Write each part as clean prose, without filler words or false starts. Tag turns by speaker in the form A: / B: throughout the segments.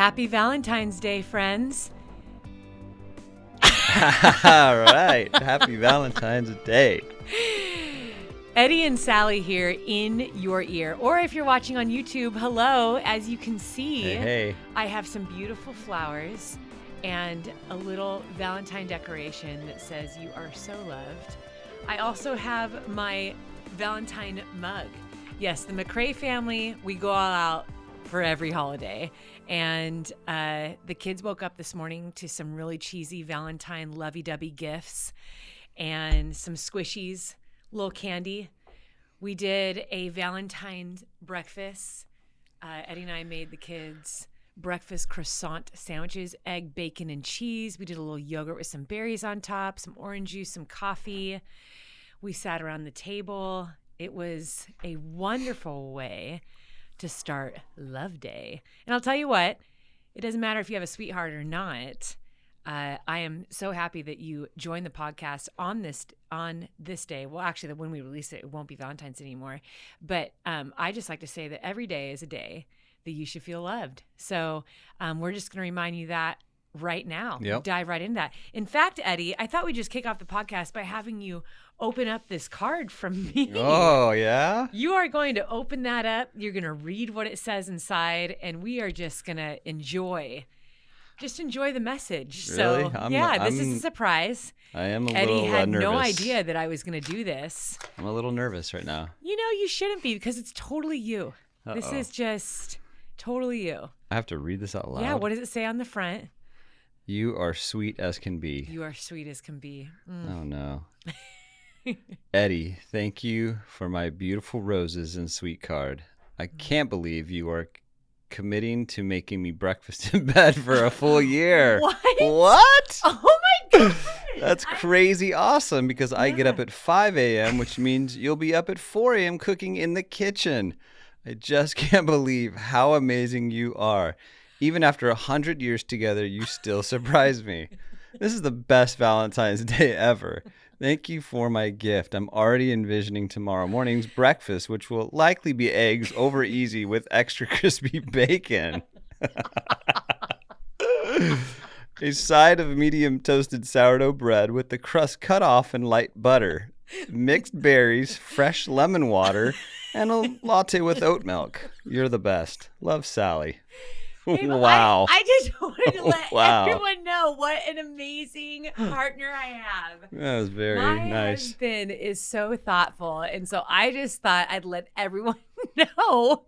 A: Happy Valentine's Day, friends.
B: All right. Happy Valentine's Day.
A: Eddie and Sally here in your ear. Or if you're watching on YouTube, hello. As you can see,
B: Hey.
A: I have some beautiful flowers and a little Valentine decoration that says you are so loved. I also have my Valentine mug. Yes, the McCrae family, we go all out for every holiday. And the kids woke up this morning to some really cheesy Valentine lovey-dovey gifts and some squishies, little candy. We did a Valentine's breakfast. Eddie and I made the kids breakfast croissant sandwiches, egg, bacon, and cheese. We did a little yogurt with some berries on top, some orange juice, some coffee. We sat around the table. It was a wonderful way to start Love Day. And I'll tell you what, it doesn't matter if you have a sweetheart or not. I am so happy that you joined the podcast on this day. Well, actually, when we release it, it won't be Valentine's anymore. But I just like to say that every day is a day that you should feel loved. So we're just going to remind you that right now.
B: Yep.
A: Dive right into that. In fact, Eddie, I thought we'd just kick off the podcast by having you open up this card from me.
B: Oh, yeah?
A: You are going to open that up. You're going to read what it says inside, and we are just going to enjoy the message.
B: Really?
A: So, this is a surprise.
B: I am a
A: Eddie
B: little
A: had
B: nervous.
A: no idea that I was going to do this.
B: I'm a little nervous right now.
A: You know, you shouldn't be because it's totally you.
B: Uh-oh.
A: This is just totally you.
B: I have to read this out loud?
A: Yeah, what does it say on the front?
B: You are sweet as can be.
A: You are sweet as can be.
B: Oh, no. Eddie, thank you for my beautiful roses and sweet card. I can't believe you are committing to making me breakfast in bed for a full year.
A: What?
B: What?
A: Oh my God.
B: That's crazy awesome because I get up at 5 a.m., which means you'll be up at 4 a.m. cooking in the kitchen. I just can't believe how amazing you are. Even after 100 years together, you still surprise me. This is the best Valentine's Day ever. Thank you for my gift. I'm already envisioning tomorrow morning's breakfast, which will likely be eggs over easy with extra crispy bacon. A side of medium toasted sourdough bread with the crust cut off and light butter, mixed berries, fresh lemon water, and a latte with oat milk. You're the best. Love, Sally.
A: Hey,
B: Wow.
A: I just wanted to let
B: Wow.
A: everyone know what an amazing partner I have.
B: That was very
A: My
B: nice.
A: husband is so thoughtful. And so I just thought I'd let everyone know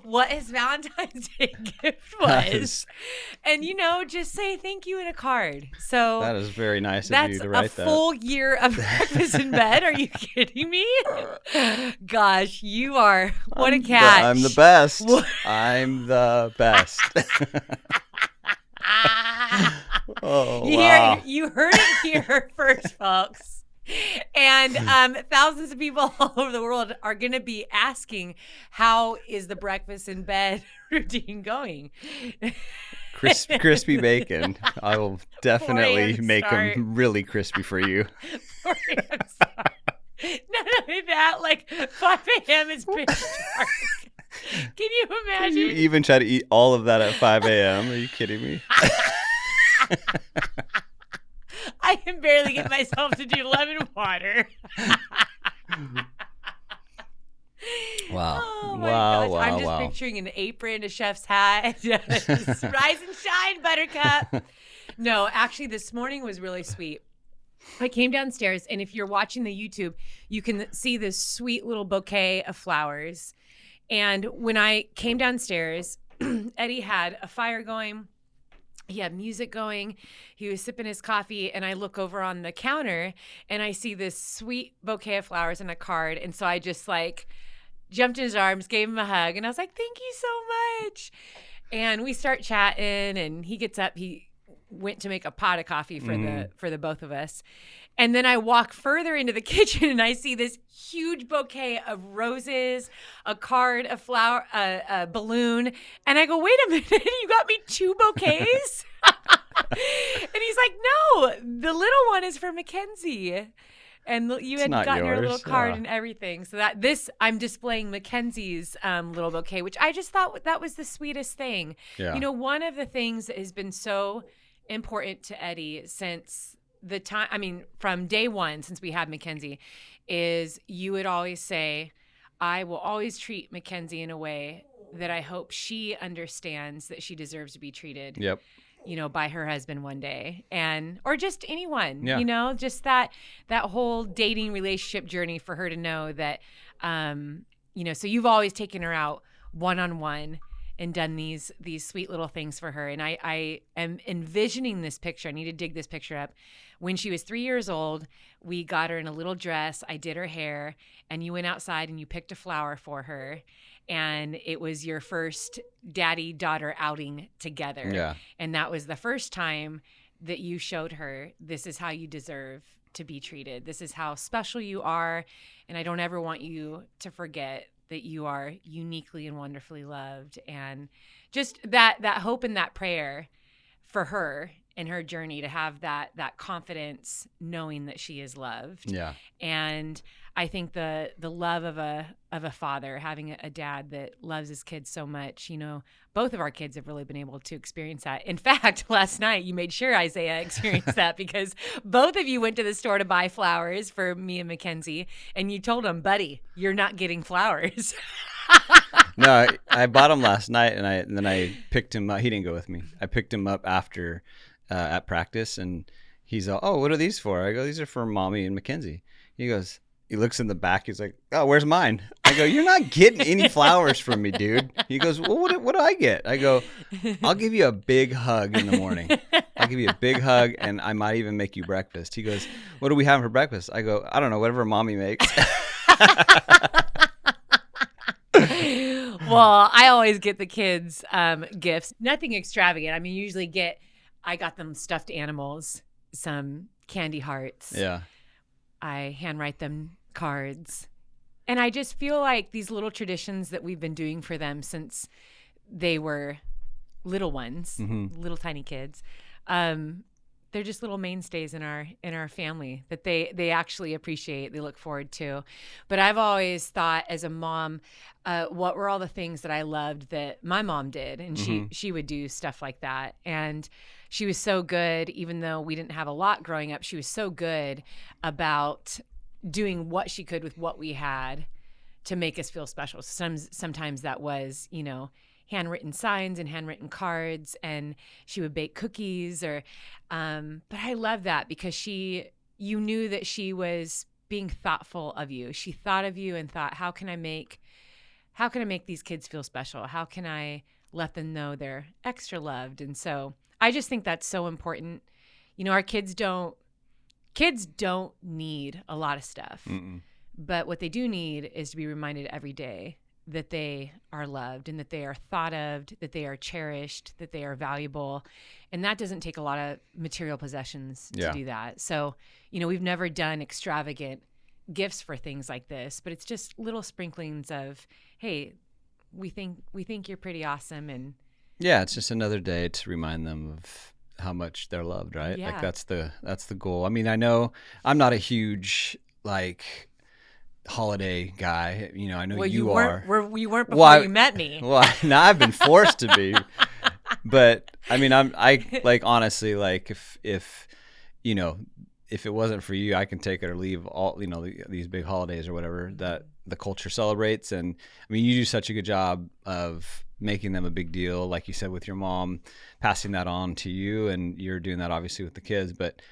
A: what his Valentine's Day gift was. And, just say thank you in a card. So
B: That is very nice of
A: that's
B: you to write
A: a
B: that.
A: full year of breakfast in bed. Are you kidding me? Gosh, you are. What a catch.
B: I'm the best.
A: What?
B: I'm the best. Oh, wow.
A: You heard it here first, folks. And thousands of people all over the world are going to be asking, how is the breakfast in bed routine going?
B: Crispy bacon. I will definitely
A: 4 a.m.
B: make
A: start.
B: them really crispy for you.
A: 4 a.m. start. Not only that, like 5 a.m. is pitch dark. Can you imagine?
B: You even try to eat all of that at 5 a.m. Are you kidding me?
A: I can barely get myself to do lemon water.
B: Wow.
A: Oh my
B: Wow,
A: gosh.
B: wow,
A: I'm just
B: wow.
A: picturing an apron, a chef's hat. Just rise and shine, Buttercup. No, actually, this morning was really sweet. I came downstairs, and if you're watching the YouTube, you can see this sweet little bouquet of flowers. And when I came downstairs, Eddie had a fire going. He had music going. He was sipping his coffee, and I look over on the counter, and I see this sweet bouquet of flowers and a card. And so I just jumped in his arms, gave him a hug, and I was like, "Thank you so much." And we start chatting, and he gets up. He went to make a pot of coffee for the both of us. And then I walk further into the kitchen and I see this huge bouquet of roses, a card, a flower, a balloon. And I go, wait a minute, you got me 2 bouquets? And he's like, no, the little one is for Mackenzie. And you
B: It's
A: had
B: not
A: gotten her a little
B: yours.
A: card
B: Yeah.
A: and everything. So that I'm displaying Mackenzie's little bouquet, which I just thought that was the sweetest thing.
B: Yeah.
A: One of the things that has been so important to Eddie since the time, from day one, since we had Mackenzie, is you would always say, I will always treat Mackenzie in a way that I hope she understands that she deserves to be treated.
B: Yep.
A: By her husband one day, or just anyone,
B: Yeah.
A: just that whole dating relationship journey for her to know that, so you've always taken her out one-on-one and done these sweet little things for her. And I am envisioning this picture. I need to dig this picture up. When she was 3 years old, we got her in a little dress. I did her hair, and you went outside and you picked a flower for her. And it was your first daddy-daughter outing together.
B: Yeah.
A: And that was the first time that you showed her, this is how you deserve to be treated. This is how special you are. And I don't ever want you to forget that you are uniquely and wonderfully loved. And just that hope and that prayer for her in her journey to have that confidence knowing that she is loved.
B: Yeah.
A: And I think the love of a father, having a dad that loves his kids so much, both of our kids have really been able to experience that. In fact, last night you made sure Isaiah experienced that because both of you went to the store to buy flowers for me and Mackenzie, and you told him, buddy, you're not getting flowers.
B: No, I bought him last night, and then I picked him up. He didn't go with me. I picked him up after at practice, and he's all, oh, what are these for? I go, these are for Mommy and Mackenzie. He goes, he looks in the back. He's like, oh, where's mine? I go, you're not getting any flowers from me, dude. He goes, well, what do I get? I go, I'll give you a big hug in the morning. I'll give you a big hug, and I might even make you breakfast. He goes, what do we have for breakfast? I go, I don't know, whatever Mommy makes.
A: Well, I always get the kids gifts. Nothing extravagant. Usually I got them stuffed animals, some candy hearts.
B: Yeah.
A: I handwrite them cards. And I just feel like these little traditions that we've been doing for them since they were little ones, little tiny kids, they're just little mainstays in our family that they actually appreciate, they look forward to. But I've always thought as a mom, what were all the things that I loved that my mom did? And she would do stuff like that. And she was so good, even though we didn't have a lot growing up, she was so good about doing what she could with what we had to make us feel special. Sometimes that was, handwritten signs and handwritten cards, and she would bake cookies but I love that because you knew that she was being thoughtful of you. She thought of you and thought, how can I make these kids feel special? How can I let them know they're extra loved? And so I just think that's so important. Our kids don't need a lot of stuff. Mm-mm. But what they do need is to be reminded every day that they are loved and that they are thought of, that they are cherished, that they are valuable. And that doesn't take a lot of material possessions to do that. So, we've never done extravagant gifts for things like this, but it's just little sprinklings of, hey, we think you're pretty awesome. And
B: yeah, it's just another day to remind them of how much they're loved, right?
A: Yeah.
B: Like that's the goal. I know I'm not a huge holiday guy. I know you are.
A: You weren't before you met me.
B: Well, now I've been forced to be. But I honestly, if it wasn't for you, I can take it or leave all, these big holidays or whatever that the culture celebrates. And you do such a good job of making them a big deal, like you said, with your mom, passing that on to you, and you're doing that obviously with the kids. But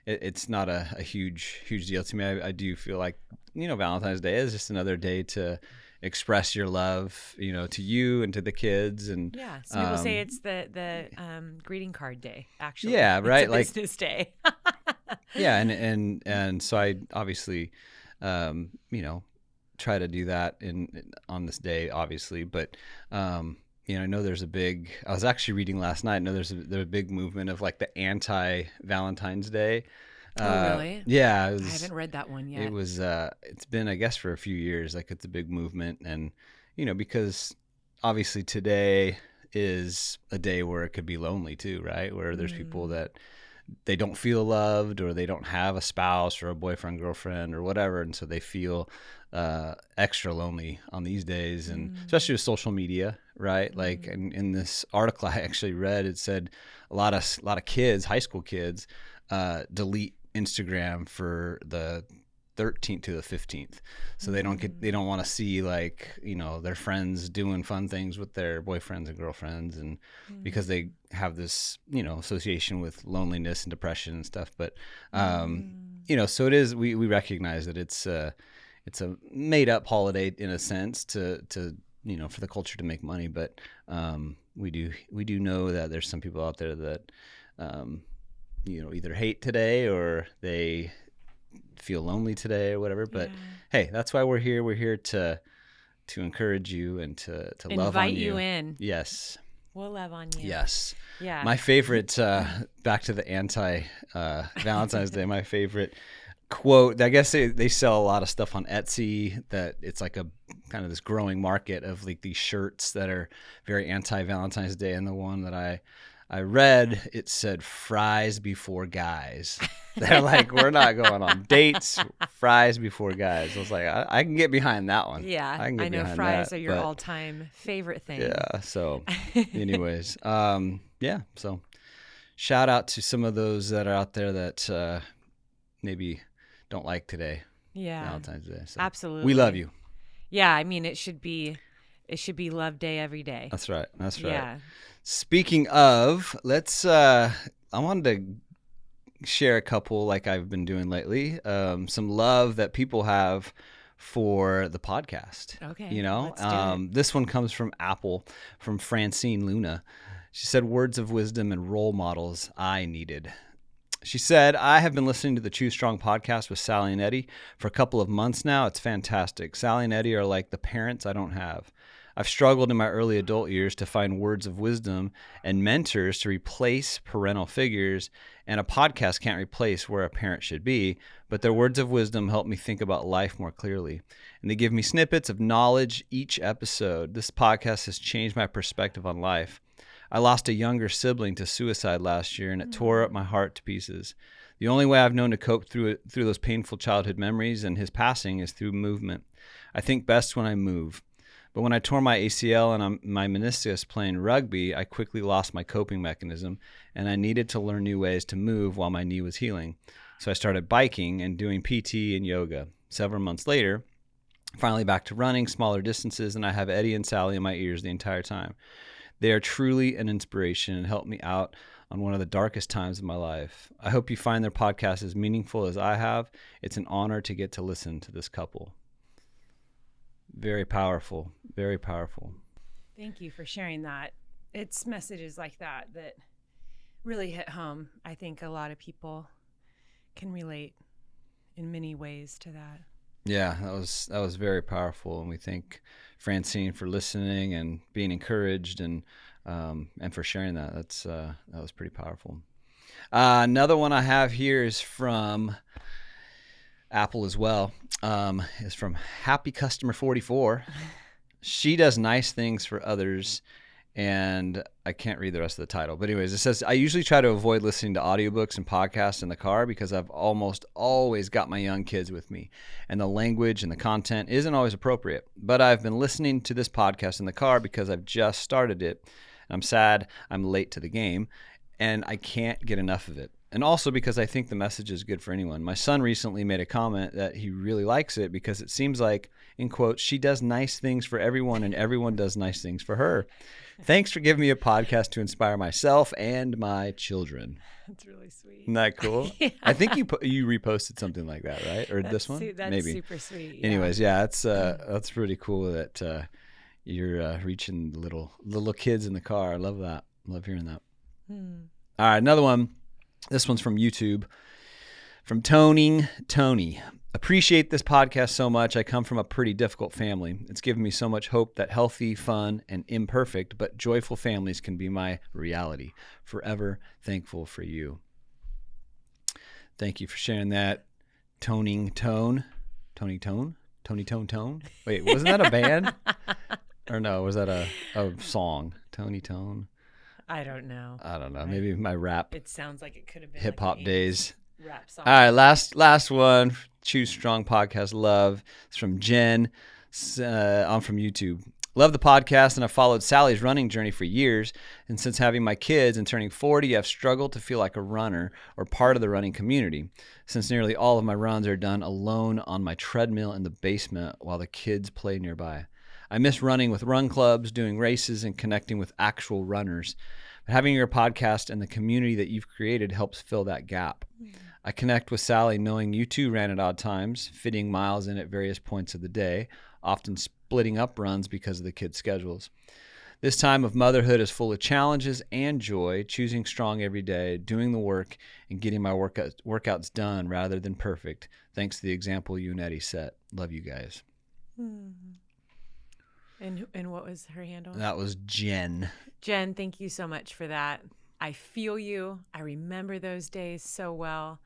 B: it's not a huge deal to me. I do feel like, Valentine's Day is just another day to express your love, to you and to the kids. And
A: yeah, some people say it's the greeting card day, actually.
B: Yeah, right.
A: It's a business day.
B: Yeah, and so I obviously, try to do that on this day, obviously. But I know there's I was actually reading last night. I know there's a big movement of the anti-Valentine's Day.
A: Oh, really?
B: Yeah.
A: I haven't read that one yet.
B: It was, it's been, I guess, for a few years, it's a big movement. And, because obviously today is a day where it could be lonely too, right? Where there's people that they don't feel loved, or they don't have a spouse or a boyfriend, girlfriend, or whatever, and so they feel extra lonely on these days, and especially with social media, right? Like in this article I actually read, it said a lot of kids, high school kids, delete Instagram for the 13th to the 15th, so they don't want to see, like, their friends doing fun things with their boyfriends and girlfriends, and because they have this association with loneliness and depression and stuff. But so it is, we recognize that it's a made up holiday in a sense to for the culture to make money, but we do know that there's some people out there that either hate today or they feel lonely today or whatever. But hey, that's why we're here. We're here to encourage you and to love on you.
A: Invite you in.
B: Yes.
A: We'll love on you.
B: Yes.
A: Yeah.
B: My favorite, back to the Valentine's Day, my favorite quote, I guess they sell a lot of stuff on Etsy, that it's like a kind of this growing market of like these shirts that are very anti-Valentine's Day. And the one that I read, it said fries before guys. They're like, we're not going on dates, fries before guys. I was like, I can get behind that one.
A: Yeah,
B: I
A: know fries are your all-time favorite thing.
B: Yeah, so anyways, so shout out to some of those that are out there that maybe don't like today.
A: Yeah.
B: Valentine's Day. So
A: absolutely.
B: we love you.
A: Yeah, I mean, it should be love day every day.
B: That's right.
A: Yeah.
B: Speaking of, I wanted to share a couple, like I've been doing lately, some love that people have for the podcast.
A: Okay. Let's do it.
B: This one comes from Apple, from Francine Luna. She said, words of wisdom and role models I needed. She said, I have been listening to the Choose Strong podcast with Sally and Eddie for a couple of months now. It's fantastic. Sally and Eddie are like the parents I don't have. I've struggled in my early adult years to find words of wisdom and mentors to replace parental figures, and a podcast can't replace where a parent should be, but their words of wisdom help me think about life more clearly. And they give me snippets of knowledge each episode. This podcast has changed my perspective on life. I lost a younger sibling to suicide last year, and it tore up my heart to pieces. The only way I've known to cope through those painful childhood memories and his passing is through movement. I think best when I move. But when I tore my ACL and my meniscus playing rugby, I quickly lost my coping mechanism, and I needed to learn new ways to move while my knee was healing. So I started biking and doing PT and yoga. Several months later, finally back to running smaller distances, and I have Eddie and Sally in my ears the entire time. They are truly an inspiration and help me out on one of the darkest times of my life. I hope you find their podcast as meaningful as I have. It's an honor to get to listen to this couple. Very powerful, very powerful.
A: Thank you for sharing that. It's messages like that really hit home. I think a lot of people can relate in many ways to that. Yeah,
B: that was very powerful, and we thank Francine for listening and being encouraged, and for sharing that. That was pretty powerful. Another one I have here is from Apple as well. Is from Happy Customer 44. She does nice things for others, and I can't read the rest of the title. But anyways, it says, I usually try to avoid listening to audiobooks and podcasts in the car because I've almost always got my young kids with me, and the language and the content isn't always appropriate. But I've been listening to this podcast in the car because I've just started it, and I'm sad I'm late to the game, and I can't get enough of it. And also because I think the message is good for anyone. My son recently made a comment that he really likes it because it seems like, in quotes, she does nice things for everyone and everyone does nice things for her. Thanks for giving me a podcast to inspire myself and my children.
A: That's really sweet.
B: Isn't that cool? Yeah. I think you reposted something like that, right? Or this one?
A: That's
B: maybe.
A: Super sweet. Yeah.
B: Anyways, yeah, that's pretty cool that you're reaching the little kids in the car. I love that. I love hearing that. All right, another one. This one's from YouTube, from Tony. Appreciate this podcast so much. I come from a pretty difficult family. It's given me so much hope that healthy, fun, and imperfect but joyful families can be my reality. Forever thankful for you. Thank you for sharing that, Tony Tone. Wait, wasn't that a band? Or no, was that a song? Tony Tone.
A: I don't know.
B: I don't know. Maybe my rap
A: It sounds like it could have been
B: hip
A: like
B: hop
A: an 80s
B: days.
A: rap song.
B: All right, last one. Choose Strong Podcast Love. It's from Jen. I'm from YouTube. Love the podcast, and I've followed Sally's running journey for years. And since having my kids and turning 40, I've struggled to feel like a runner or part of the running community, since nearly all of my runs are done alone on my treadmill in the basement while the kids play nearby. I miss running with run clubs, doing races, and connecting with actual runners. But having your podcast and the community that you've created helps fill that gap. I connect with Sally knowing you two ran at odd times, fitting miles in at various points of the day, often splitting up runs because of the kids' schedules. This time of motherhood is full of challenges and joy, choosing strong every day, doing the work, and getting my workouts done rather than perfect, thanks to the example you and Eddie set. Love you guys.
A: And what was her handle?
B: That was Jen.
A: Jen, thank you so much for that. I feel you. I remember those days so well.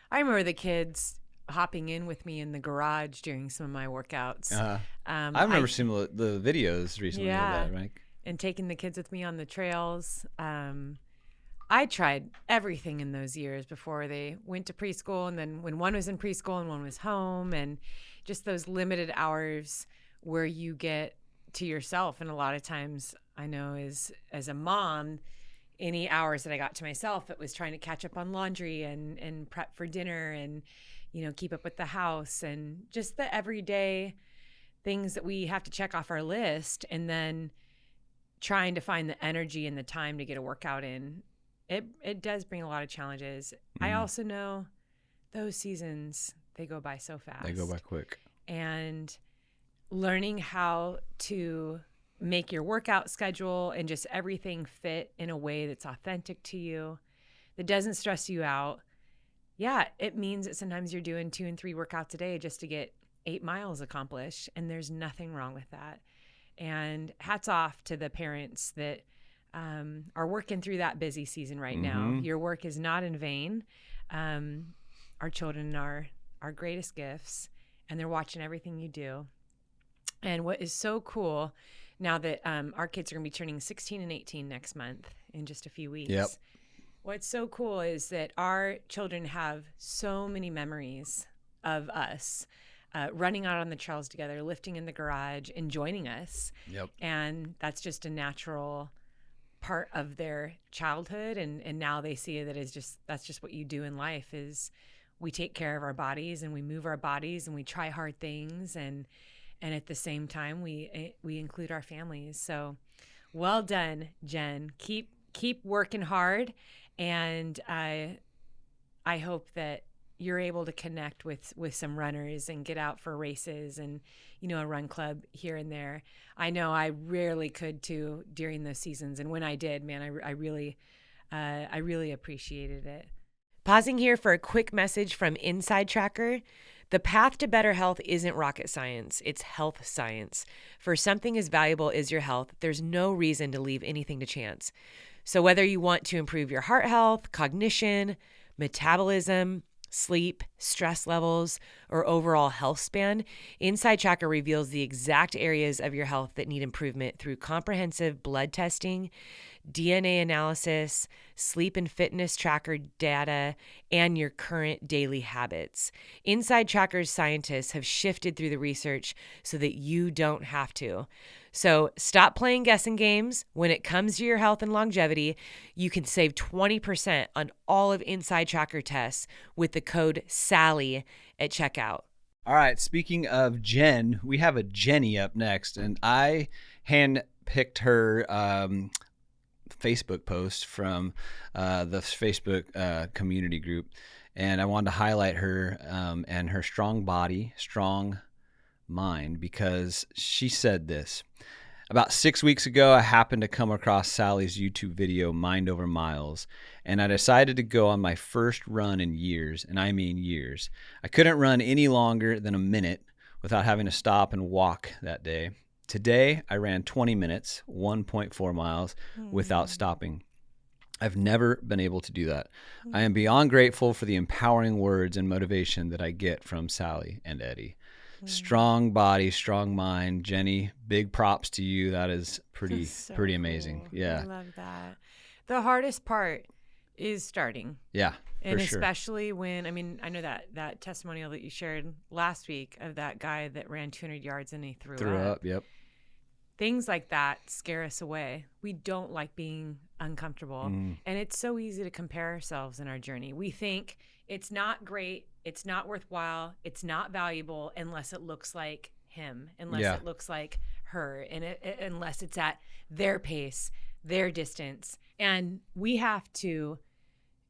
A: I remember the kids hopping in with me in the garage during some of my workouts.
B: I remember seeing the videos recently of that, right?
A: And taking the kids with me on the trails. I tried everything in those years before they went to preschool, and then when one was in preschool and one was home, and just those limited hours where you get to yourself. And a lot of times I know as a mom, any hours that I got to myself, it was trying to catch up on laundry and prep for dinner and, keep up with the house and just the everyday things that we have to check off our list, and then trying to find the energy and the time to get a workout in. It does bring a lot of challenges. I also know those seasons, they go by so fast.
B: They go by quick.
A: And learning how to make your workout schedule and just everything fit in a way that's authentic to you, that doesn't stress you out. Yeah, it means that sometimes you're doing 2 and 3 workouts a day just to get 8 miles accomplished, and there's nothing wrong with that. And hats off to the parents that are working through that busy season right now. Your work is not in vain. Our children are our greatest gifts, and they're watching everything you do. And what is so cool now that our kids are going to be turning 16 and 18 next month in just a few weeks.
B: Yep.
A: What's so cool is that our children have so many memories of us running out on the trails together, lifting in the garage, and joining us.
B: Yep.
A: And that's just a natural part of their childhood. And now they see that that's just what you do in life is we take care of our bodies and we move our bodies and we try hard things. And at the same time, we include our families. So well done, Jen. Keep working hard. And I hope that you're able to connect with some runners and get out for races and, a run club here and there. I know I rarely could too during those seasons. And when I did, man, I really appreciated it. Pausing here for a quick message from Inside Tracker. The path to better health isn't rocket science, it's health science. For something as valuable as your health, there's no reason to leave anything to chance. So whether you want to improve your heart health, cognition, metabolism, sleep, stress levels, or overall health span, Inside Tracker reveals the exact areas of your health that need improvement through comprehensive blood testing, DNA analysis, sleep and fitness tracker data, and your current daily habits. Inside Tracker's scientists have shifted through the research so that you don't have to. So stop playing guessing games. When it comes to your health and longevity, you can save 20% on all of Inside Tracker tests with the code SALLY at checkout.
B: All right, speaking of Jen, we have a Jenny up next, and I handpicked her Facebook post from the Facebook community group, and I wanted to highlight her and her strong body, strong mind, because she said this. About 6 weeks ago, I happened to come across Sally's YouTube video, Mind Over Miles, and I decided to go on my first run in years, and I mean years. I couldn't run any longer than a minute without having to stop and walk that day. Today, I ran 20 minutes, 1.4 miles, without stopping. I've never been able to do that. I am beyond grateful for the empowering words and motivation that I get from Sally and Eddie. Strong body, strong mind. Jenny, big props to you. That is pretty amazing.
A: Cool.
B: Yeah.
A: I love that. The hardest part is starting.
B: Yeah,
A: and
B: for sure.
A: especially when, I mean, I know that testimonial that you shared last week of that guy that ran 200 yards and he threw up.
B: Yep.
A: Things like that scare us away. We don't like being uncomfortable. And it's so easy to compare ourselves in our journey. We think it's not great, it's not worthwhile, it's not valuable unless it looks like him, unless it looks like her, and unless it's at their pace, their distance. And we have to,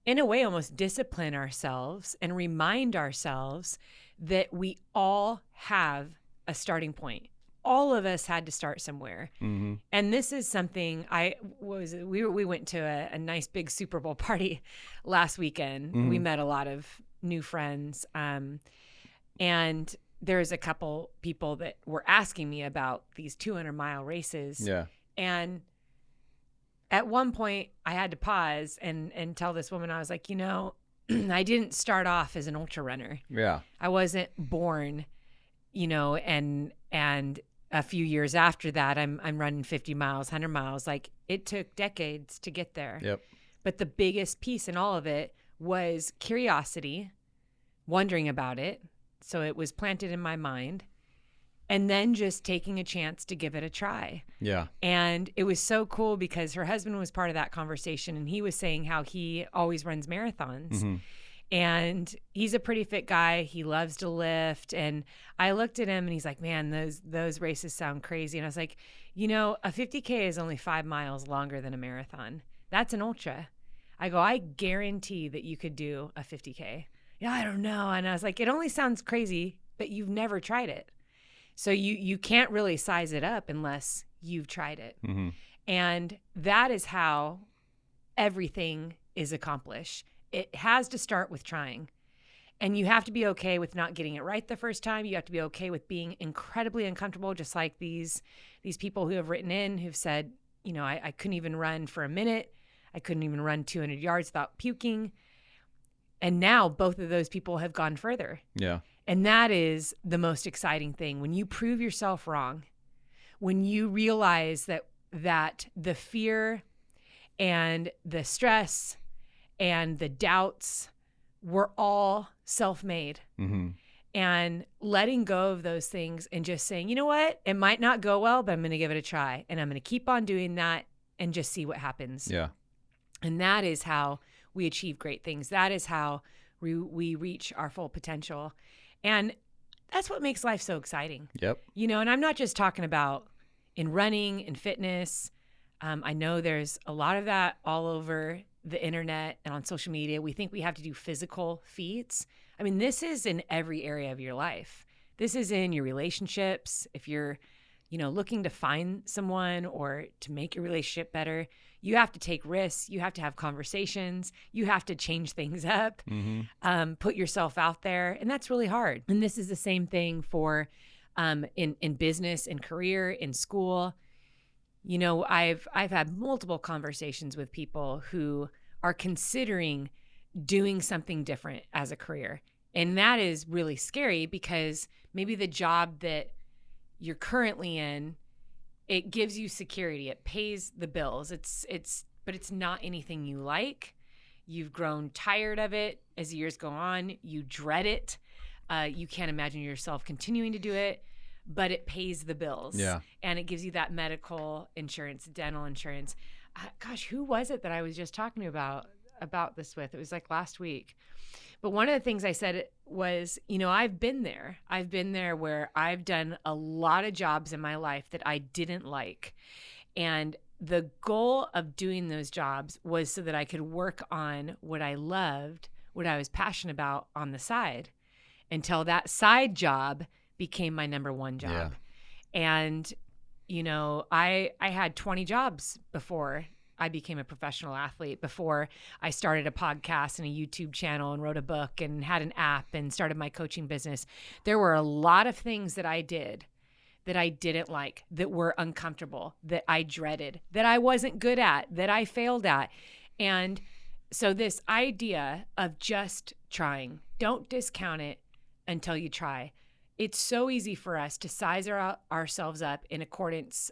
A: in a way, almost discipline ourselves and remind ourselves that we all have a starting point. All of us had to start somewhere. And this is something we went to a nice big Super Bowl party last weekend. We met a lot of new friends. And there's a couple people that were asking me about these 200-mile races.
B: Yeah.
A: And at one point I had to pause and tell this woman, I was like, I didn't start off as an ultra runner.
B: Yeah.
A: I wasn't born, and a few years after that, I'm running 50 miles, 100 miles. Like, it took decades to get there.
B: Yep.
A: But the biggest piece in all of it was curiosity, wondering about it. So it was planted in my mind. And then just taking a chance to give it a try.
B: Yeah.
A: And it was so cool because her husband was part of that conversation, and he was saying how he always runs marathons. And he's a pretty fit guy. He loves to lift. And I looked at him and he's like, man, those races sound crazy. And I was like, a 50K is only 5 miles longer than a marathon. That's an ultra. I go, I guarantee that you could do a 50K. Yeah, I don't know. And I was like, it only sounds crazy, but you've never tried it. So you can't really size it up unless you've tried it. And that is how everything is accomplished. It has to start with trying. And you have to be okay with not getting it right the first time. You have to be okay with being incredibly uncomfortable, just like these people who have written in who've said, I couldn't even run for a minute. I couldn't even run 200 yards without puking. And now both of those people have gone further.
B: Yeah.
A: And that is the most exciting thing. When you prove yourself wrong, when you realize that the fear and the stress and the doubts were all self-made. And letting go of those things and just saying, you know what? It might not go well, but I'm going to give it a try. And I'm going to keep on doing that and just see what happens.
B: Yeah.
A: And that is how we achieve great things. That is how we reach our full potential. And that's what makes life so exciting.
B: Yep.
A: And I'm not just talking about in running and fitness. I know there's a lot of that all over the internet and on social media. We think we have to do physical feats. I mean, this is in every area of your life. This is in your relationships. If you're, looking to find someone or to make your relationship better, you have to take risks. You have to have conversations. You have to change things up, put yourself out there. And that's really hard. And this is the same thing for in business, in career, in school. I've had multiple conversations with people who are considering doing something different as a career. And that is really scary because maybe the job that you're currently in, it gives you security. It pays the bills. But it's not anything you like. You've grown tired of it as years go on. You dread it. You can't imagine yourself continuing to do it. But it pays the bills.
B: Yeah.
A: And it gives you that medical insurance, dental insurance. Gosh, who was it that I was just talking about this with? It was like last week. But one of the things I said was, I've been there. I've been there where I've done a lot of jobs in my life that I didn't like. And the goal of doing those jobs was so that I could work on what I loved, what I was passionate about on the side, until that side job became my number one job.
B: Yeah.
A: And, I had 20 jobs before I became a professional athlete, before I started a podcast and a YouTube channel and wrote a book and had an app and started my coaching business. There were a lot of things that I did that I didn't like, that were uncomfortable, that I dreaded, that I wasn't good at, that I failed at. And so this idea of just trying, don't discount it until you try. It's so easy for us to size ourselves up in accordance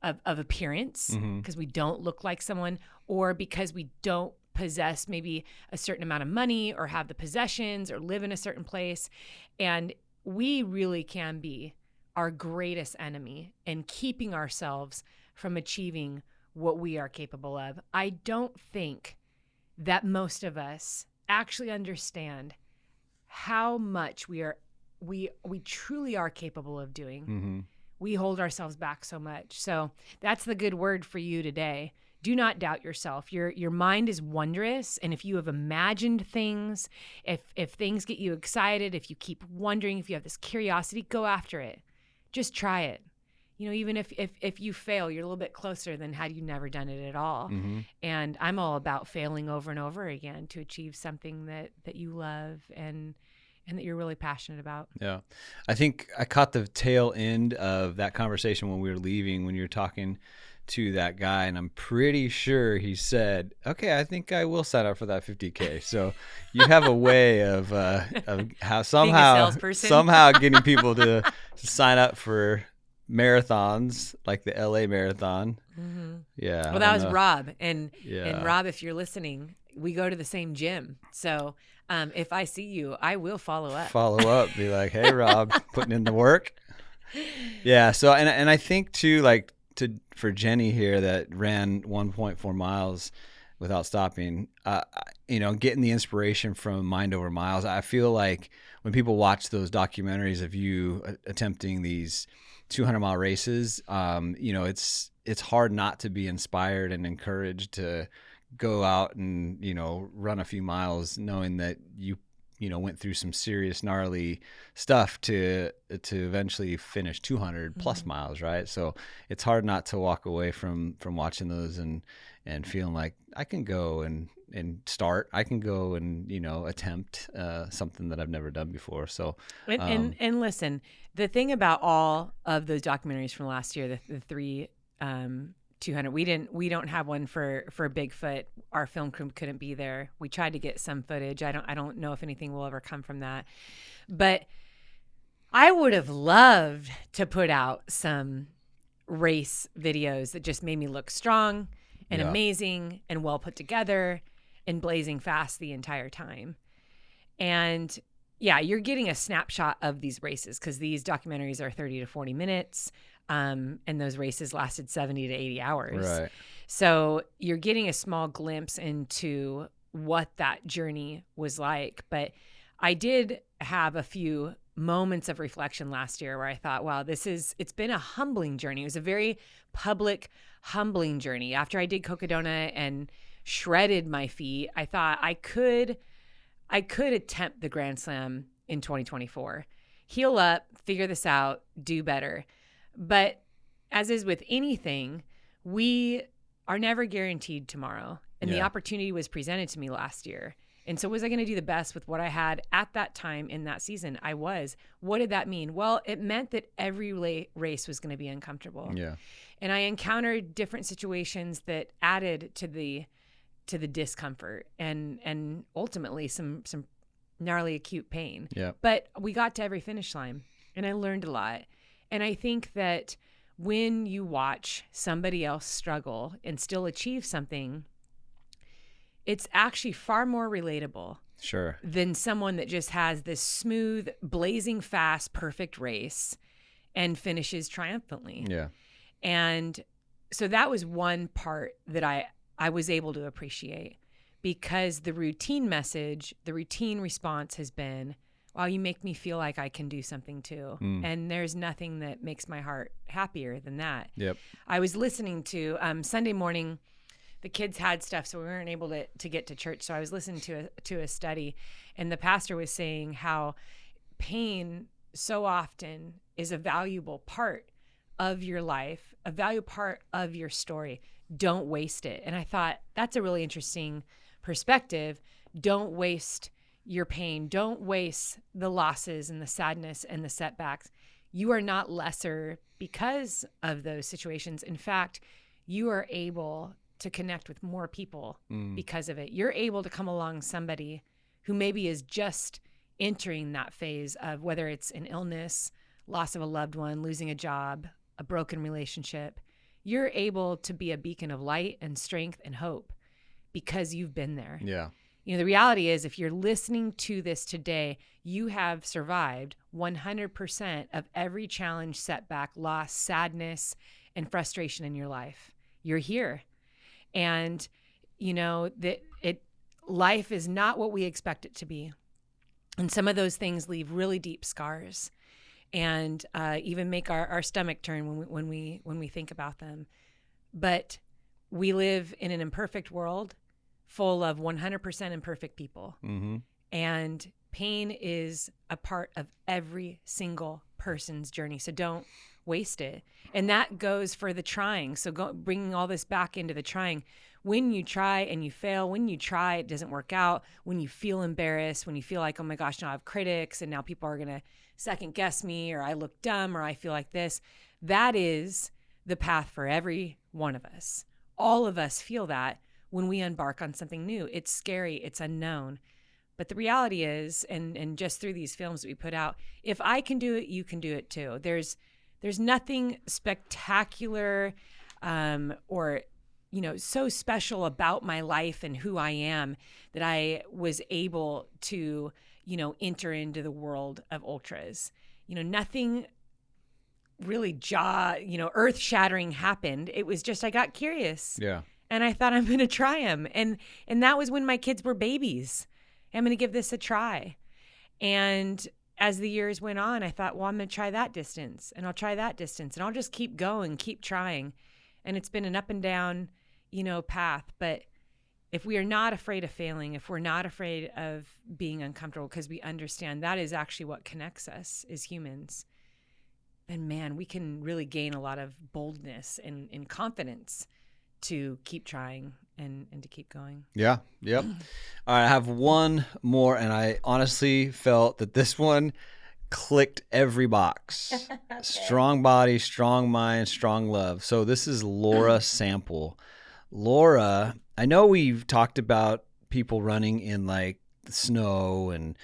A: of appearance, because we don't look like someone, or because we don't possess maybe a certain amount of money or have the possessions or live in a certain place. And we really can be our greatest enemy in keeping ourselves from achieving what we are capable of. I don't think that most of us actually understand how much we truly are capable of doing. We hold ourselves back so much. So that's the good word for you today. Do not doubt yourself. Your mind is wondrous, and if you have imagined things, if things get you excited, if you keep wondering, if you have this curiosity, go after it. Just try it. Even if you fail, you're a little bit closer than had you never done it at all. And I'm all about failing over and over again to achieve something that you love and that you're really passionate about.
B: Yeah. I think I caught the tail end of that conversation when we were leaving, when you were talking to that guy, and I'm pretty sure he said, okay, I think I will sign up for that 50K. So you have a way of how somehow getting people to sign up for marathons like the LA marathon. Yeah.
A: Well, that was Rob. And Rob, if you're listening, we go to the same gym. So if I see you, I will follow up.
B: Be like, hey, Rob, putting in the work. Yeah. So, and I think too, like, for Jenny here that ran 1.4 miles without stopping, getting the inspiration from Mind Over Miles. I feel like when people watch those documentaries of you attempting these 200-mile races, it's hard not to be inspired and encouraged to go out and, run a few miles, knowing that you went through some serious gnarly stuff to eventually finish 200 plus miles, right? So it's hard not to walk away from watching those and feeling like I can go and start. I can go and attempt something that I've never done before. So
A: and listen, the thing about all of those documentaries from last year, the three 200, we don't have one for Bigfoot. Our film crew couldn't be there. We tried to get some footage. I don't know if anything will ever come from that, but I would have loved to put out some race videos that just made me look strong and amazing and well put together and blazing fast the entire time. And yeah, you're getting a snapshot of these races because these documentaries are 30 to 40 minutes. And those races lasted 70 to 80 hours.
B: Right.
A: So you're getting a small glimpse into what that journey was like. But I did have a few moments of reflection last year where I thought, wow, it's been a humbling journey. It was a very public, humbling journey. After I did Cocodona and shredded my feet, I thought I could attempt the Grand Slam in 2024. Heal up, figure this out, do better. But as is with anything, we are never guaranteed tomorrow. And the opportunity was presented to me last year. And so was I going to do the best with what I had at that time in that season? I was. What did that mean? Well, it meant that every race was going to be uncomfortable.
B: Yeah.
A: And I encountered different situations that added to the discomfort and ultimately some gnarly acute pain.
B: Yeah.
A: But we got to every finish line and I learned a lot. And I think that when you watch somebody else struggle and still achieve something, it's actually far more relatable than someone that just has this smooth, blazing fast, perfect race and finishes triumphantly.
B: Yeah.
A: And so that was one part that I was able to appreciate because the routine message, the routine response has been, wow, you make me feel like I can do something too. And there's nothing that makes my heart happier than that.
B: Yep.
A: I was listening to Sunday morning, the kids had stuff, so we weren't able to get to church. So I was listening to a study, and the pastor was saying how pain so often is a valuable part of your life, a valuable part of your story. Don't waste it. And I thought that's a really interesting perspective. Don't waste your pain. Don't waste the losses and the sadness and the setbacks. You are not lesser because of those situations. In fact, you are able to connect with more people because of it. You're able to come along somebody who maybe is just entering that phase of whether it's an illness, loss of a loved one, losing a job, a broken relationship. you're able to be a beacon of light and strength and hope because you've been there.
B: Yeah.
A: The reality is, if you're listening to this today, you have survived 100% of every challenge, setback, loss, sadness, and frustration in your life. You're here. And, life is not what we expect it to be. And some of those things leave really deep scars and even make our stomach turn when we think about them. But we live in an imperfect world full of 100% imperfect people.
B: Mm-hmm.
A: And pain is a part of every single person's journey. So don't waste it. And that goes for the trying. So bringing all this back into the trying. When you try and you fail, when you try, it doesn't work out, when you feel embarrassed, when you feel like, oh my gosh, now I have critics and now people are going to second guess me, or I look dumb, or I feel like this, that is the path for every one of us. All of us feel that when we embark on something new. It's scary, it's unknown. But the reality is, and just through these films that we put out, if I can do it, you can do it too. There's nothing spectacular or so special about my life and who I am that I was able to, enter into the world of ultras. Nothing really earth-shattering happened. It was just I got curious.
B: Yeah.
A: And I thought, I'm going to try them. And that was when my kids were babies. I'm going to give this a try. And as the years went on, I thought, well, I'm going to try that distance, and I'll try that distance, and I'll just keep going, keep trying. And it's been an up and down, path. But if we are not afraid of failing, if we're not afraid of being uncomfortable, because we understand that is actually what connects us as humans, then man, we can really gain a lot of boldness and confidence to keep trying and to keep going.
B: Yeah. Yep. All right. I have one more, and I honestly felt that this one clicked every box. Okay. Strong body, strong mind, strong love. So this is Laura Sample. Laura, I know we've talked about people running in like the snow and,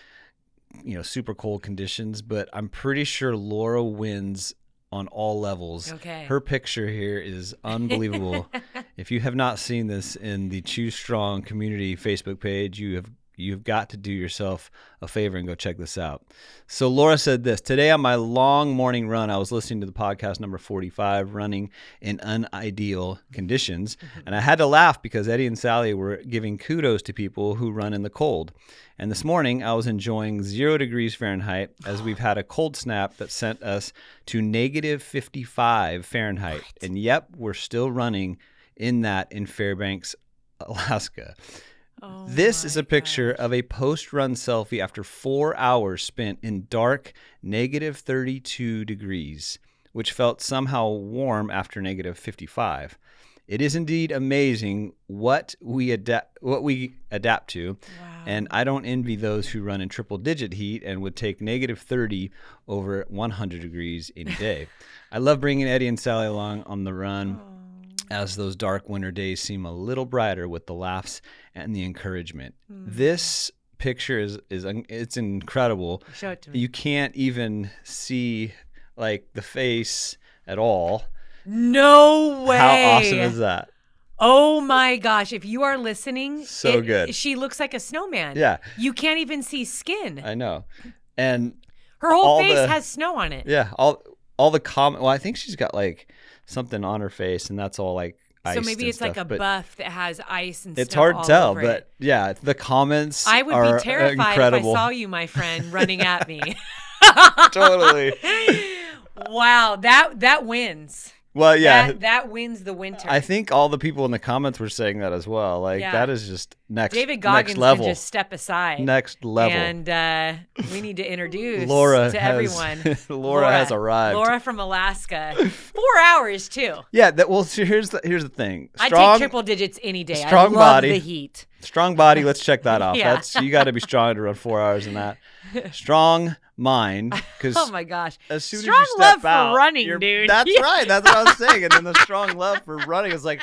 B: super cold conditions, but I'm pretty sure Laura wins on all levels.
A: Okay.
B: Her picture here is unbelievable. If you have not seen this in the Choose Strong community Facebook page, you've got to do yourself a favor and go check this out. So Laura said this: today on my long morning run, I was listening to the podcast number 45, running in unideal conditions. And I had to laugh because Eddie and Sally were giving kudos to people who run in the cold. And this morning I was enjoying 0 degrees Fahrenheit as we've had a cold snap that sent us to negative 55 Fahrenheit. What? And yep, we're still running in that in Fairbanks, Alaska.
A: Oh,
B: this is a picture of a post-run selfie after 4 hours spent in dark negative 32 degrees, which felt somehow warm after negative 55. It is indeed amazing what we adapt to.
A: Wow.
B: And I don't envy those who run in triple-digit heat and would take negative 30 over 100 degrees any day. I love bringing Eddie and Sally along on the run as those dark winter days seem a little brighter with the laughs and the encouragement. This picture is it's incredible.
A: Show it to me.
B: You can't even see like the face at all.
A: No way.
B: How awesome is that?
A: Oh my gosh. If you are listening,
B: so good.
A: She looks like a snowman.
B: Yeah.
A: You can't even see skin.
B: I know. And
A: her whole face has snow on it.
B: Yeah. All the comment. Well, I think she's got like something on her face, and that's all like ice.
A: So maybe it's
B: stuff,
A: like a buff that has ice and stuff.
B: It's hard to tell,
A: over
B: but
A: it.
B: Yeah, the comments
A: I would
B: are
A: be terrified
B: incredible.
A: if I saw you, my friend, running at me.
B: Totally.
A: Wow, that wins.
B: Well, yeah.
A: That wins the winter.
B: I think all the people in the comments were saying that as well. Like, that is just
A: David Goggins
B: level.
A: can just step aside.
B: Next level.
A: And we need to introduce everyone.
B: Laura has arrived.
A: Laura from Alaska. 4 hours, too.
B: Yeah. Here's the thing.
A: I take triple digits any day.
B: Strong
A: I love
B: body.
A: the heat.
B: Strong body. Let's check that off.
A: Yeah.
B: You got to be strong to run 4 hours in that. Strong mind, because
A: oh my gosh,
B: as soon
A: strong
B: as you step
A: love
B: out,
A: for running, dude.
B: That's right. That's what I was saying. And then the strong love for running is like,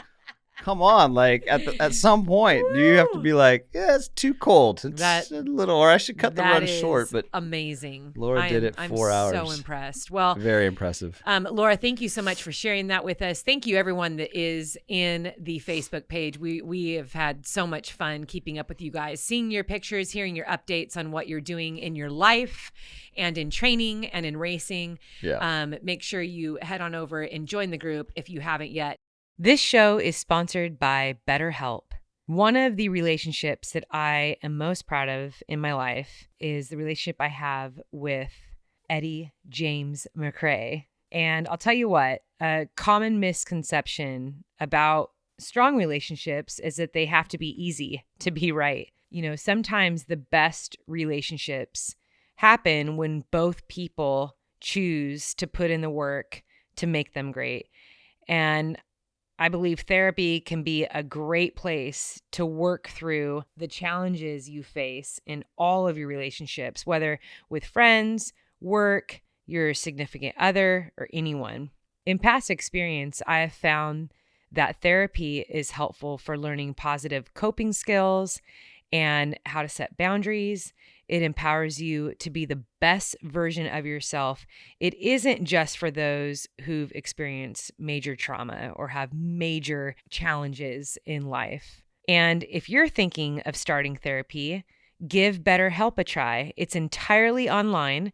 B: Come on, like at some point, you have to be like, yeah, it's too cold. It's a little, or I should cut the run short. But
A: amazing.
B: Laura did it 4 hours.
A: I'm so impressed. Well,
B: very impressive.
A: Laura, thank you so much for sharing that with us. Thank you, everyone that is in the Facebook page. We have had so much fun keeping up with you guys, seeing your pictures, hearing your updates on what you're doing in your life and in training and in racing.
B: Yeah.
A: Make sure you head on over and join the group if you haven't yet. This show is sponsored by BetterHelp. One of the relationships that I am most proud of in my life is the relationship I have with Eddie James McRae. And I'll tell you what, a common misconception about strong relationships is that they have to be easy to be right. You know, sometimes the best relationships happen when both people choose to put in the work to make them great. And I believe therapy can be a great place to work through the challenges you face in all of your relationships, whether with friends, work, your significant other, or anyone. In past experience, I have found that therapy is helpful for learning positive coping skills and how to set boundaries. It empowers you to be the best version of yourself. It isn't just for those who've experienced major trauma or have major challenges in life. And if you're thinking of starting therapy, give BetterHelp a try. It's entirely online,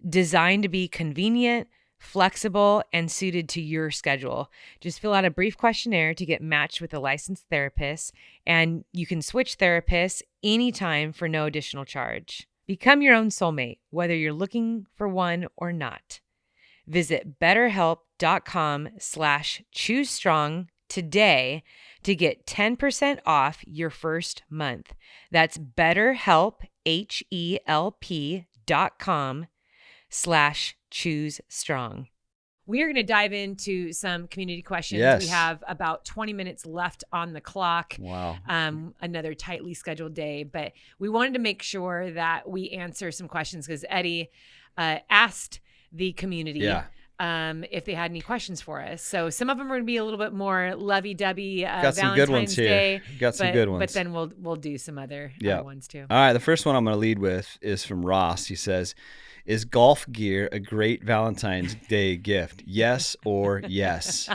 A: designed to be convenient, flexible, and suited to your schedule. Just fill out a brief questionnaire to get matched with a licensed therapist, and you can switch therapists anytime for no additional charge. Become your own soulmate, whether you're looking for one or not. Visit betterhelp.com/choosestrong today to get 10% off your first month. That's BetterHelp, HELP.com/choosestrong. We are going to dive into some community questions.
B: Yes.
A: We have about 20 minutes left on the clock.
B: Wow.
A: Another tightly scheduled day, but we wanted to make sure that we answer some questions because Eddie asked the community if they had any questions for us. So some of them are going to be a little bit more lovey-dovey.
B: Got some
A: Valentine's
B: good ones
A: Day,
B: here. Got some good ones.
A: But then we'll do some other ones too.
B: All right. The first one I'm going to lead with is from Ross. He says, is golf gear a great Valentine's Day gift? Yes or yes?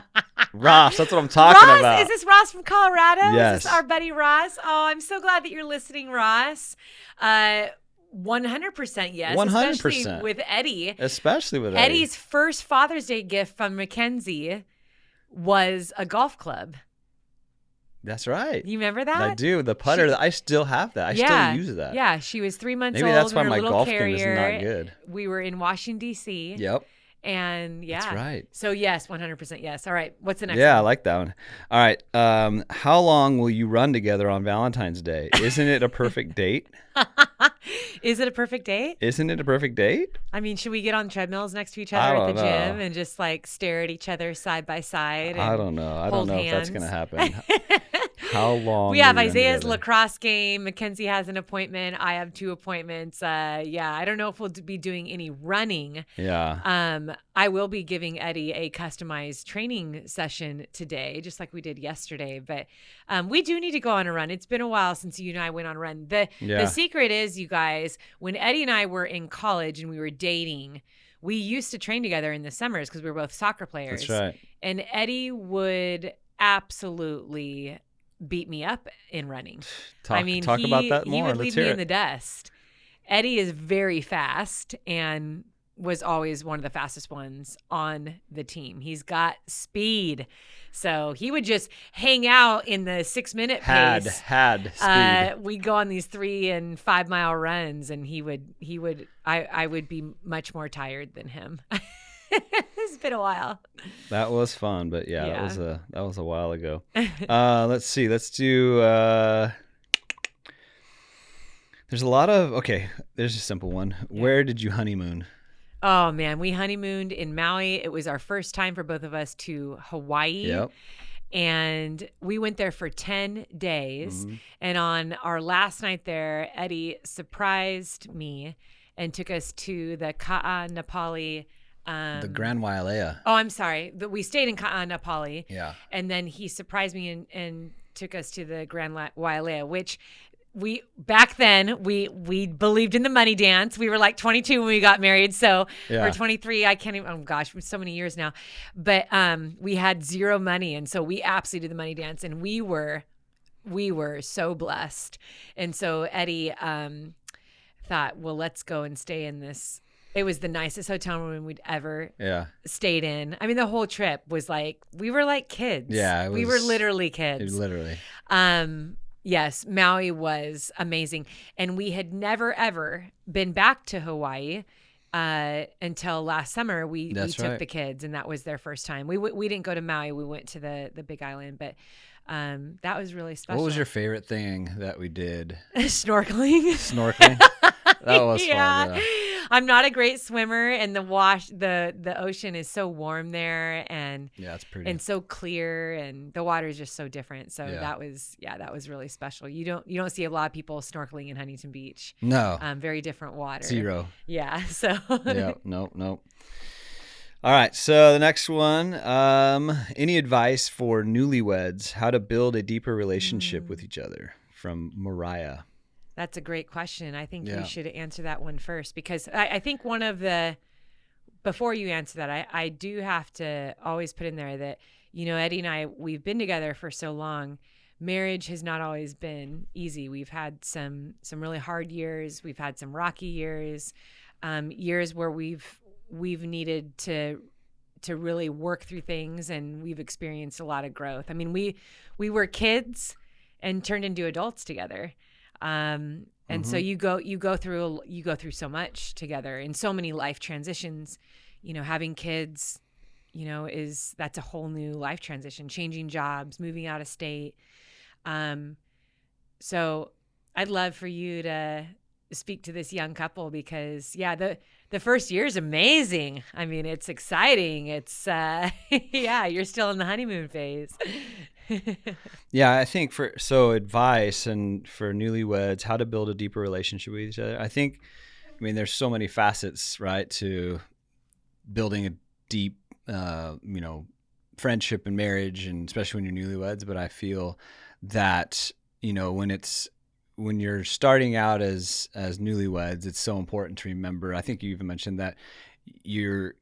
B: Ross, that's what I'm talking about.
A: Is this Ross from Colorado?
B: Yes.
A: Is this our buddy Ross? Oh, I'm so glad that you're listening, Ross. 100% yes.
B: 100%.
A: Especially with Eddie.
B: Eddie's
A: Eddie's first Father's Day gift from Mackenzie was a golf club.
B: That's right.
A: You remember that?
B: I do. The putter, I still have that. I still use that.
A: Yeah, she was 3 months old.
B: Maybe that's why
A: her
B: my
A: little
B: golf
A: carrier.
B: game is not good.
A: We were in Washington, D.C.
B: Yep.
A: And yeah.
B: That's right.
A: So yes, 100% yes. All right. What's the next one?
B: Yeah, I like that one. All right. How long will you run together on Valentine's Day? Isn't it a perfect date?
A: Is it a perfect date?
B: Isn't it a perfect date?
A: I mean, should we get on treadmills next to each other at the gym and just like stare at each other side by side?
B: I don't know. I don't know if that's going to happen. How long?
A: We have Isaiah's lacrosse game. Mackenzie has an appointment. I have 2 appointments. I don't know if we'll be doing any running.
B: Yeah.
A: I will be giving Eddie a customized training session today, just like we did yesterday. But we do need to go on a run. It's been a while since you and I went on a run. The secret is, you guys, when Eddie and I were in college and we were dating, we used to train together in the summers because we were both soccer players.
B: That's right.
A: And Eddie would absolutely beat me up in running.
B: Talk about that more.
A: He would
B: Let's
A: leave me
B: hear
A: in the dust. Eddie is very fast and was always one of the fastest ones on the team. He's got speed. So he would just hang out in the 6-minute pace.
B: Had speed.
A: We'd go on these 3 and 5 mile runs, and I would be much more tired than him. It's been a while.
B: That was fun, but that was a while ago. Let's see. Let's do. There's a lot of there's a simple one. Yeah. Where did you honeymoon?
A: Oh man, we honeymooned in Maui. It was our first time for both of us to Hawaii.
B: Yep.
A: And we went there for 10 days. Mm-hmm. And on our last night there, Eddie surprised me and took us to the Ka'anapali
B: The Grand Wailea.
A: Oh, I'm sorry. We stayed in Napali.
B: Yeah.
A: And then he surprised me and took us to the Grand Wailea, which back then we believed in the money dance. We were like 22 when we got married. So or 23, I can't even, oh gosh, so many years now. But we had zero money. And so we absolutely did the money dance, and we were so blessed. And so Eddie thought, well, let's go and stay in this. It was the nicest hotel room we'd ever stayed in. I mean, the whole trip was like, we were like kids.
B: Yeah.
A: We were literally kids.
B: Literally.
A: Yes, Maui was amazing. And we had never, ever been back to Hawaii until last summer. We took the kids, and that was their first time. We didn't go to Maui. We went to the Big Island, but that was really special.
B: What was your favorite thing that we did?
A: Snorkeling.
B: Snorkeling? That was fun. Yeah.
A: I'm not a great swimmer, and the ocean is so warm there, and
B: it's pretty,
A: and so clear, and the water is just so different. So that was really special. You don't see a lot of people snorkeling in Huntington Beach.
B: No.
A: Very different water.
B: Zero.
A: Yeah. So.
B: Yeah. Nope. All right. So the next one. Any advice for newlyweds? How to build a deeper relationship with each other? From Mariah.
A: That's a great question. I think you should answer that one first, because I think before you answer that, I do have to always put in there that, Eddie and I, we've been together for so long. Marriage has not always been easy. We've had some really hard years. We've had some rocky years, years where we've needed to really work through things, and we've experienced a lot of growth. I mean, we were kids and turned into adults together. And so you go through so much together, in so many life transitions. Having kids, that's a whole new life transition, changing jobs, moving out of state. So I'd love for you to speak to this young couple, because the first year is amazing. I mean, it's exciting. It's you're still in the honeymoon phase.
B: Yeah, I think advice and for newlyweds, how to build a deeper relationship with each other. I mean, there's so many facets, right, to building a deep, friendship and marriage, and especially when you're newlyweds. But I feel that, when you're starting out as newlyweds, it's so important to remember. I think you even mentioned that you're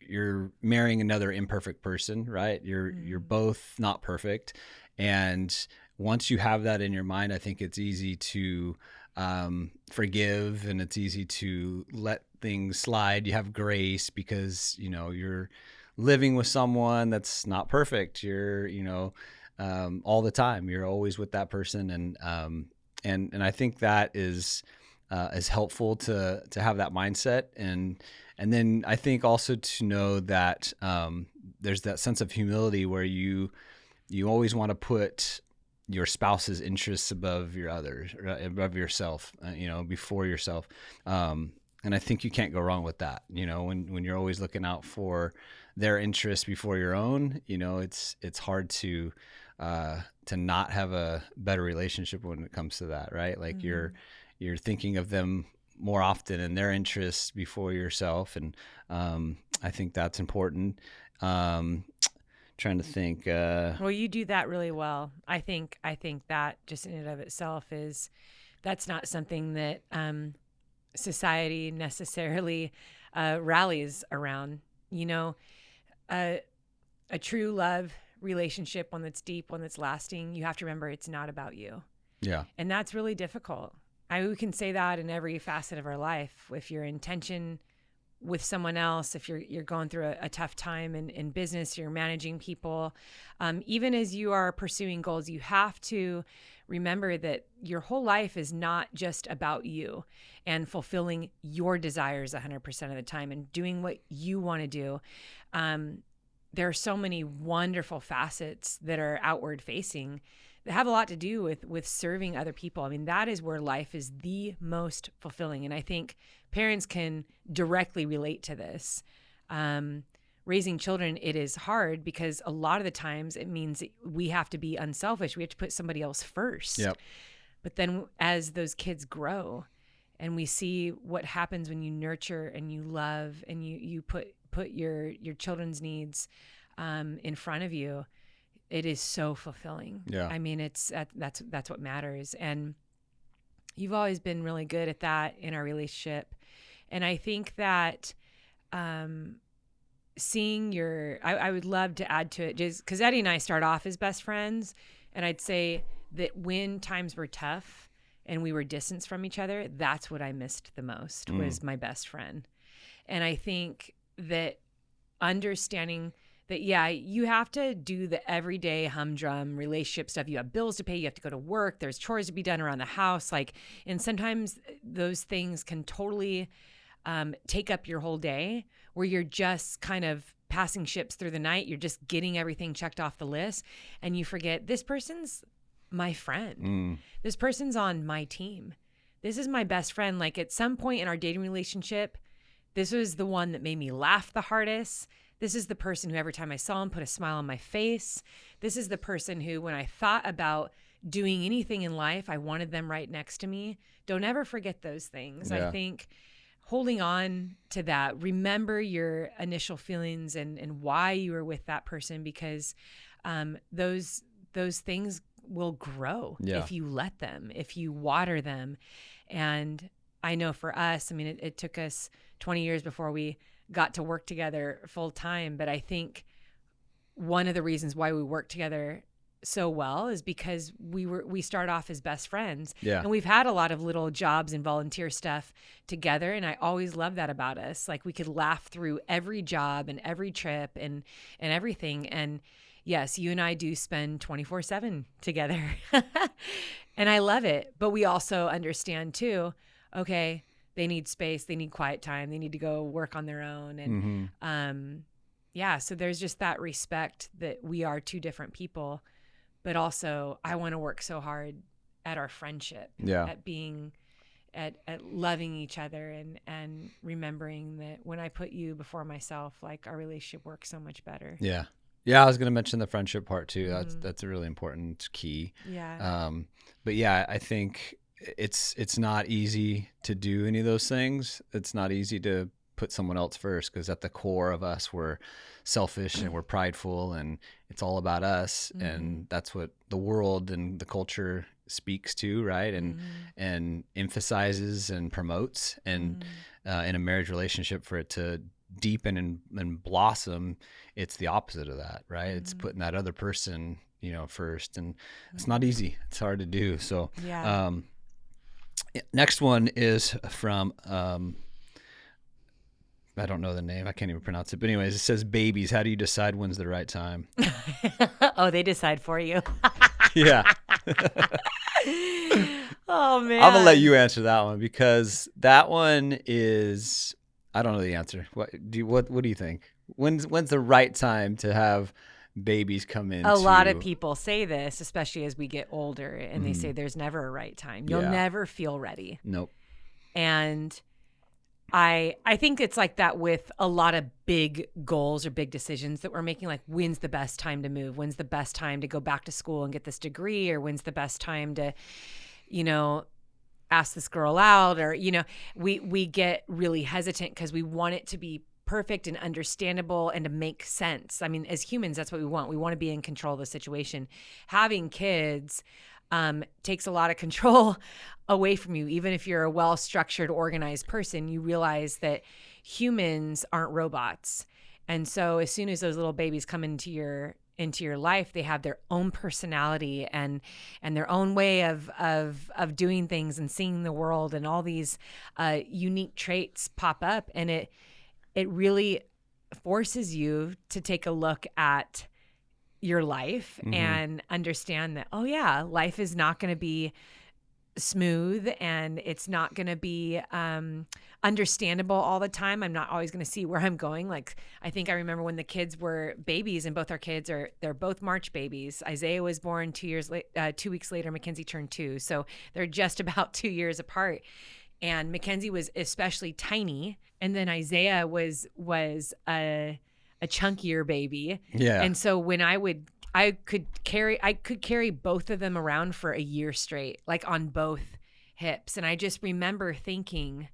B: marrying another imperfect person, right? You're both not perfect. And once you have that in your mind, I think it's easy to forgive, and it's easy to let things slide. You have grace because, you're living with someone that's not perfect. You're, all the time, you're always with that person. And I think that is helpful to have that mindset. And then I think also to know that there's that sense of humility where you always want to put your spouse's interests above above yourself, before yourself. And I think you can't go wrong with that. When you're always looking out for their interests before your own, it's hard to not have a better relationship when it comes to that, right? Like you're thinking of them more often and their interests before yourself. And I think that's important. Trying to think.
A: Well, you do that really well. I think that just in and of itself that's not something that society necessarily rallies around. A true love relationship, one that's deep, one that's lasting, you have to remember it's not about you.
B: Yeah.
A: And that's really difficult. We can say that in every facet of our life. If you're in tension with someone else, if you're going through a tough time in business, you're managing people, even as you are pursuing goals, you have to remember that your whole life is not just about you and fulfilling your desires 100% of the time and doing what you want to do. There are so many wonderful facets that are outward facing that have a lot to do with serving other people. I mean, that is where life is the most fulfilling. And I think parents can directly relate to this. Raising children, it is hard because a lot of the times it means we have to be unselfish. We have to put somebody else first.
B: Yep.
A: But then as those kids grow and we see what happens when you nurture and you love and you put your children's needs in front of you, it is so fulfilling.
B: Yeah.
A: I mean, that's what matters. And you've always been really good at that in our relationship. And I think that seeing I would love to add to it, just because Eddie and I start off as best friends. And I'd say that when times were tough and we were distanced from each other, that's what I missed the most was my best friend. And I think that understanding that, yeah, you have to do the everyday humdrum relationship stuff. You have bills to pay. You have to go to work. There's chores to be done around the house. And sometimes those things can totally take up your whole day, where you're just kind of passing ships through the night. You're just getting everything checked off the list. And you forget, this person's my friend. This person's on my team. This is my best friend. Like, at some point in our dating relationship, this was the one that made me laugh the hardest. This is the person who every time I saw him put a smile on my face. This is the person who, when I thought about doing anything in life, I wanted them right next to me. Don't ever forget those things.
B: Yeah.
A: I think holding on to that, remember your initial feelings and why you were with that person, because those things will grow if you let them, if you water them. And I know for us, I mean, it took us 20 years before we got to work together full time. But I think one of the reasons why we work together so well is because we start off as best friends.
B: Yeah.
A: And we've had a lot of little jobs and volunteer stuff together. And I always love that about us. Like, we could laugh through every job and every trip and everything. And yes, you and I do spend 24/7 together. And I love it. But we also understand too, okay, they need space, they need quiet time, they need to go work on their own. And so there's just that respect that we are two different people. But also, I want to work so hard at our friendship, at being, at loving each other, and remembering that when I put you before myself, like, our relationship works so much better.
B: Yeah. Yeah, I was going to mention the friendship part too. That's a really important key.
A: Yeah.
B: But yeah, I think it's not easy to do any of those things. It's not easy to put someone else first, because at the core of us, we're selfish and we're prideful, and it's all about us. And that's what the world and the culture speaks to, right? And emphasizes and promotes. And in a marriage relationship, for it to deepen and blossom, it's the opposite of that, right? It's putting that other person, first, and it's not easy. It's hard to do. So next one is from I don't know the name. I can't even pronounce it. But anyways, it says, babies, how do you decide when's the right time?
A: Oh, they decide for you.
B: Yeah.
A: Oh, man.
B: I'm going to let you answer that one, because that one is, I don't know the answer. What do you think? When's the right time to have babies come in?
A: A lot of people say this, especially as we get older, and they say there's never a right time. You'll never feel ready.
B: Nope.
A: And I think it's like that with a lot of big goals or big decisions that we're making, like, when's the best time to move? When's the best time to go back to school and get this degree? Or when's the best time to, ask this girl out? Or, we get really hesitant because we want it to be perfect and understandable and to make sense. I mean, as humans, that's what we want. We want to be in control of the situation. Having kids takes a lot of control away from you. Even if you're a well-structured, organized person, you realize that humans aren't robots. And so as soon as those little babies come into your life, they have their own personality and their own way of doing things and seeing the world, and all these unique traits pop up. And it really forces you to take a look at your life and understand that, oh yeah, life is not going to be smooth, and it's not going to be understandable all the time. I'm not always going to see where I'm going. Like, I think I remember when the kids were babies, and both our kids they're both March babies. Isaiah was born 2 weeks later. Mackenzie turned 2. So they're just about 2 years apart. And Mackenzie was especially tiny. And then Isaiah was a chunkier baby. Yeah. And so when I could carry both of them around for a year straight, like on both hips. And I just remember thinking,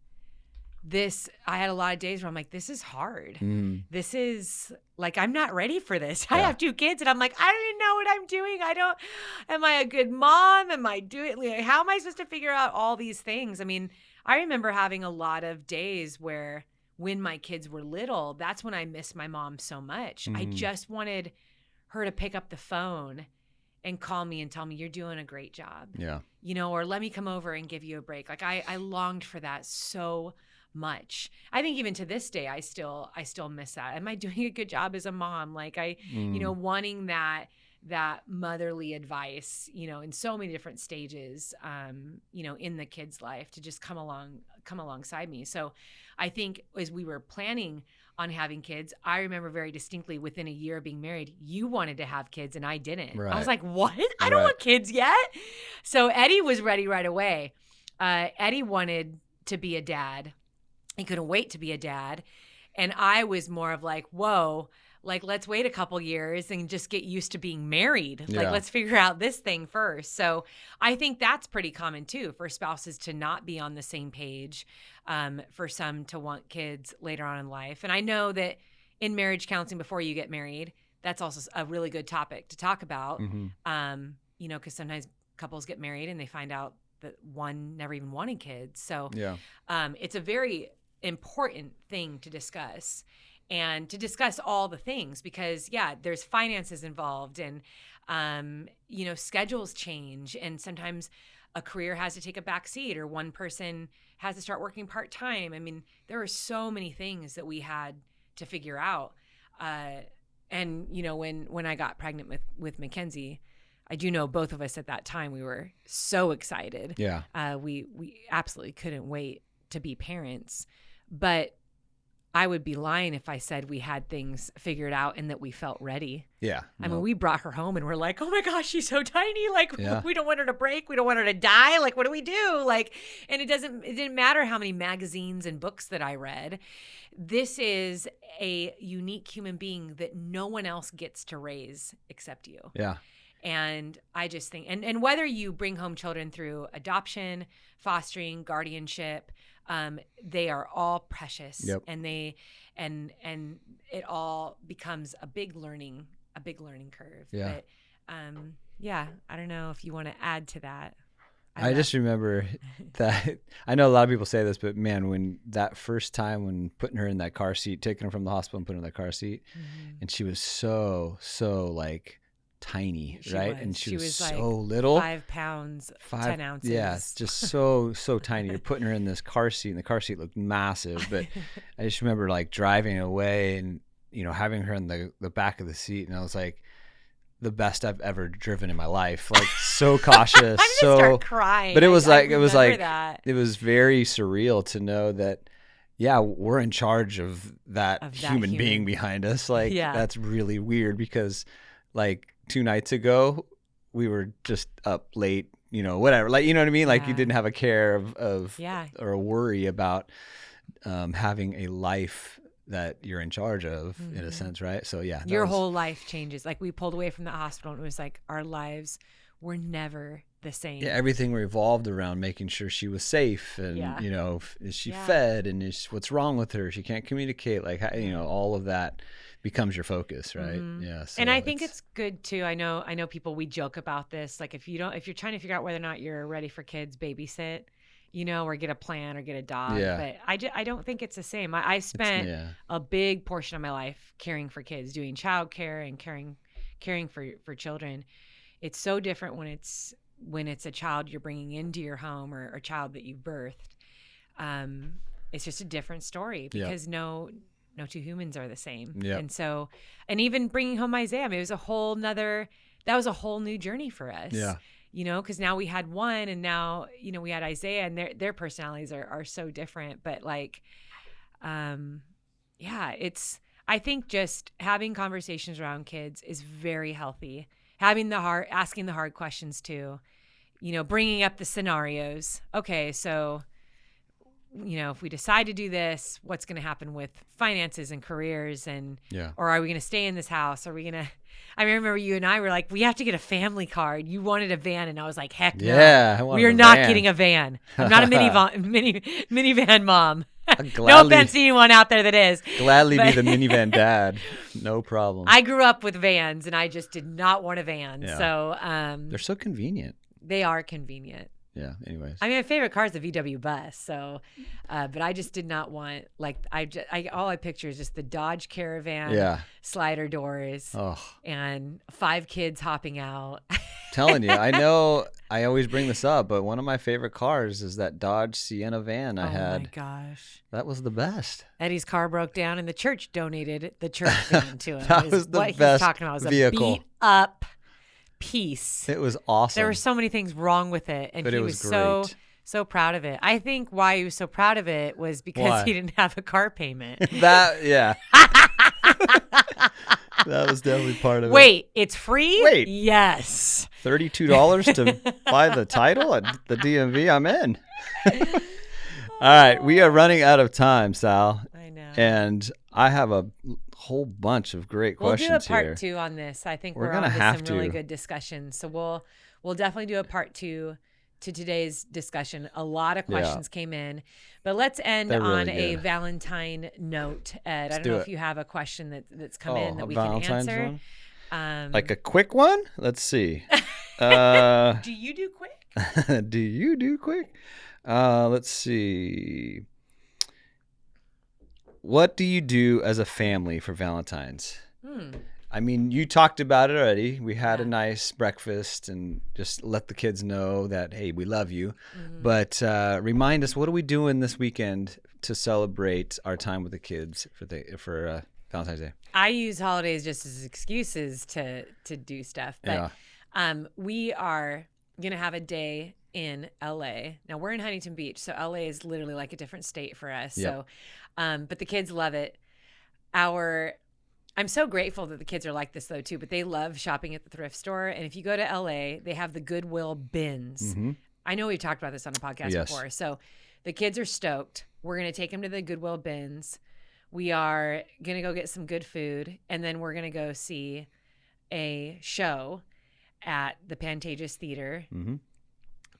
A: I had a lot of days where I'm like, this is hard.
B: Mm.
A: This is like, I'm not ready for this. I
B: Yeah.
A: have 2 kids and I'm like, I don't even know what I'm doing. Am I a good mom? How am I supposed to figure out all these things? I mean, I remember having a lot of days where when my kids were little, that's when I missed my mom so much. I just wanted her to pick up the phone and call me and tell me, you're doing a great job.
B: Yeah.
A: Or let me come over and give you a break. Like I longed for that so much. I think even to this day, I still miss that. Am I doing a good job as a mom? Like wanting that motherly advice, in so many different stages, in the kid's life to just come alongside me. So I think as we were planning on having kids, I remember very distinctly within a year of being married, you wanted to have kids and I didn't.
B: Right.
A: I was like, what? I don't want kids yet. So Eddie was ready right away. Eddie wanted to be a dad. He couldn't wait to be a dad. And I was more of like, whoa, like, let's wait a couple years and just get used to being married.
B: Yeah.
A: Like, let's figure out this thing first. So I think that's pretty common too, for spouses to not be on the same page, for some to want kids later on in life. And I know that in marriage counseling before you get married, that's also a really good topic to talk about. Because sometimes couples get married and they find out that one never even wanted kids. So it's a very important thing to discuss, and to discuss all the things, because there's finances involved, and schedules change, and sometimes a career has to take a back seat, or one person has to start working part-time. I mean, there are so many things that we had to figure out. And when I got pregnant with Mackenzie, I do know both of us at that time, we were so excited.
B: Yeah.
A: We absolutely couldn't wait to be parents. But I would be lying if I said we had things figured out and that we felt ready.
B: Yeah.
A: I mean, we brought her home and we're like, oh my gosh, she's so tiny. Like, we don't want her to break. We don't want her to die. Like, what do we do? Like, and it didn't matter how many magazines and books that I read. This is a unique human being that no one else gets to raise except you.
B: Yeah.
A: And I just think, and whether you bring home children through adoption, fostering, guardianship, they are all precious.
B: Yep.
A: And and it all becomes a big learning curve.
B: Yeah.
A: But I don't know if you want to add to that.
B: I just remember that, I know a lot of people say this, but man, when that first time when putting her in that car seat, taking her from the hospital and putting her in that car seat, and she was so like tiny, right? And she was so
A: like
B: little.
A: 5 pounds, 10 ounces.
B: Yeah, just so tiny. You're putting her in this car seat, and the car seat looked massive. But I just remember like driving away and, having her in the back of the seat. And I was like, the best I've ever driven in my life. Like, so cautious.
A: I'm gonna start crying.
B: But it was
A: it was
B: very surreal to know that, we're in charge of that human being behind us. Like, that's really weird, because like 2 nights ago, we were just up late, whatever. Like, you know what I mean? Like, you didn't have a care of or a worry about having a life that you're in charge of, in a sense, right? So your
A: whole life changes. Like, we pulled away from the hospital and it was like our lives were never the same.
B: Yeah, everything revolved around making sure she was safe, and is she fed, and what's wrong with her? She can't communicate, like, all of that becomes your focus, right? Yeah. So
A: and I think it's good too. I know people, we joke about this. Like, if you're trying to figure out whether or not you're ready for kids, babysit, or get a plant or get a dog.
B: Yeah.
A: But I don't think it's the same. I spent a big portion of my life caring for kids, doing childcare and caring for children. It's so different when it's a child you're bringing into your home, or a child that you've birthed. It's just a different story, because no 2 humans are the same.
B: Yep.
A: And so, and even bringing home Isaiah, I mean, that was a whole new journey for us.
B: Yeah.
A: Because now we had one, and now, we had Isaiah, and their personalities are so different. But like, it's, I think just having conversations around kids is very healthy. Asking the hard questions too, bringing up the scenarios. Okay, so, if we decide to do this, what's going to happen with finances and careers, or are we going to stay in this house? Are we going to, I remember you and I were like, we have to get a family card. You wanted a van, and I was like, heck no.
B: Yeah,
A: we are not getting a van. I'm not a minivan mom. No offense to anyone out there that is.
B: Gladly be the minivan dad. No problem.
A: I grew up with vans, and I just did not want a van.
B: Yeah.
A: So
B: they're so convenient.
A: They are convenient.
B: Yeah. Anyways.
A: I mean, my favorite car is the VW bus. So, but I just did not want all I picture is just the Dodge Caravan, slider doors, and 5 kids hopping out.
B: Telling you, I know I always bring this up, but one of my favorite cars is that Dodge Sienna van I had. Oh
A: my gosh.
B: That was the best.
A: Eddie's car broke down and the church donated the church van to him.
B: That was the
A: what
B: best
A: he's talking about was
B: vehicle.
A: A beat up piece.
B: It was awesome.
A: There were so many things wrong with it, and he was so proud of it. I think why he was so proud of it was because he didn't have a car payment.
B: That was definitely part of it.
A: Wait, it's free?
B: Wait.
A: Yes.
B: $32 to buy the title at the DMV? I'm in. All right, we are running out of time, Sal.
A: I know.
B: And I have a whole bunch of great questions here.
A: We'll do a part 2 on this. I think we're
B: gonna
A: on
B: have
A: some really good discussion. So we'll definitely do a part 2 to today's discussion. A lot of questions came in, but let's end on a Valentine note. Ed, I don't know if you have a question that's come in that we
B: Valentine's
A: can
B: one?
A: answer.
B: Like a quick one? Let's see.
A: Do you do quick?
B: Do you do quick? Let's see. What do you do as a family for Valentine's? I mean, you talked about it already. We had a nice breakfast and just let the kids know that, hey, we love you. Mm-hmm. But remind us, what are we doing this weekend to celebrate our time with the kids for Valentine's Day?
A: I use holidays just as excuses to do stuff. But we are going to have a day in LA. Now, we're in Huntington Beach, so LA is literally like a different state for us. Yep. So, but the kids love it. I'm so grateful that the kids are like this, though, too, but they love shopping at the thrift store. And if you go to LA, they have the Goodwill bins. Mm-hmm. I know we've talked about this on the podcast before. So the kids are stoked. We're going to take them to the Goodwill bins. We are going to go get some good food. And then we're going to go see a show at the Pantages Theater. Mm-hmm.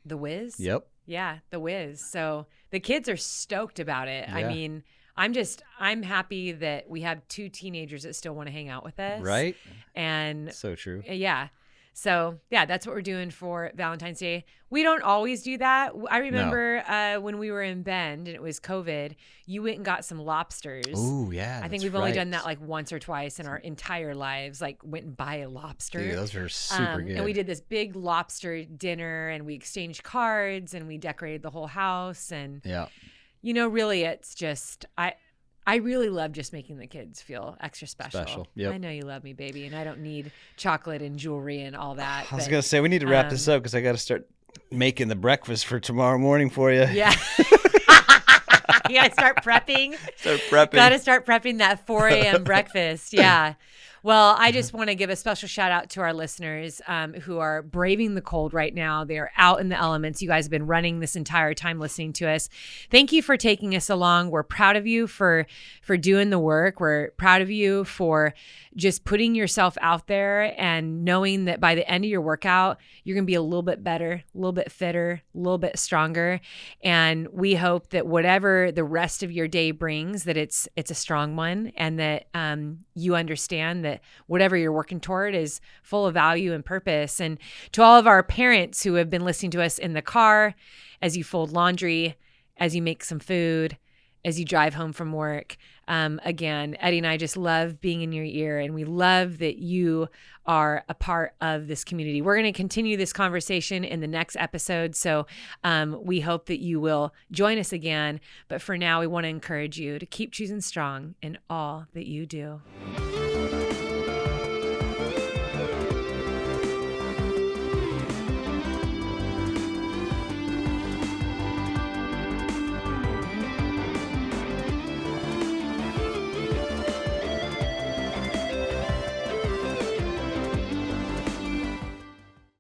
A: The Wiz?
B: Yep.
A: Yeah, The Wiz. So the kids are stoked about it. Yeah. I mean, I'm happy that we have 2 teenagers that still want to hang out with us.
B: Right.
A: And
B: so true.
A: Yeah. So yeah, that's what we're doing for Valentine's Day. We don't always do that. I remember when we were in Bend and it was COVID, you went and got some lobsters.
B: Oh yeah.
A: I think we've only done that like once or twice in our entire lives. Like went and buy a lobster.
B: Dude, those are super good.
A: And we did this big lobster dinner and we exchanged cards and we decorated the whole house. And really it's just I really love just making the kids feel extra special. Yep. I know you love me, baby, and I don't need chocolate and jewelry and all that.
B: I was going to say, we need to wrap this up because I got to start making the breakfast for tomorrow morning for you.
A: Yeah. You got to start prepping. Got to start prepping that 4 a.m. breakfast. Yeah. Well, I just want to give a special shout out to our listeners who are braving the cold right now. They're out in the elements. You guys have been running this entire time listening to us. Thank you for taking us along. We're proud of you for doing the work. We're proud of you for just putting yourself out there and knowing that by the end of your workout, you're going to be a little bit better, a little bit fitter, a little bit stronger. And we hope that whatever the rest of your day brings, that it's a strong one and that you understand that whatever you're working toward is full of value and purpose. And to all of our parents who have been listening to us in the car, as you fold laundry, as you make some food, as you drive home from work, again, Eddie and I just love being in your ear, and we love that you are a part of this community. We're going to continue this conversation in the next episode, so we hope that you will join us again. But for now, we want to encourage you to keep choosing strong in all that you do.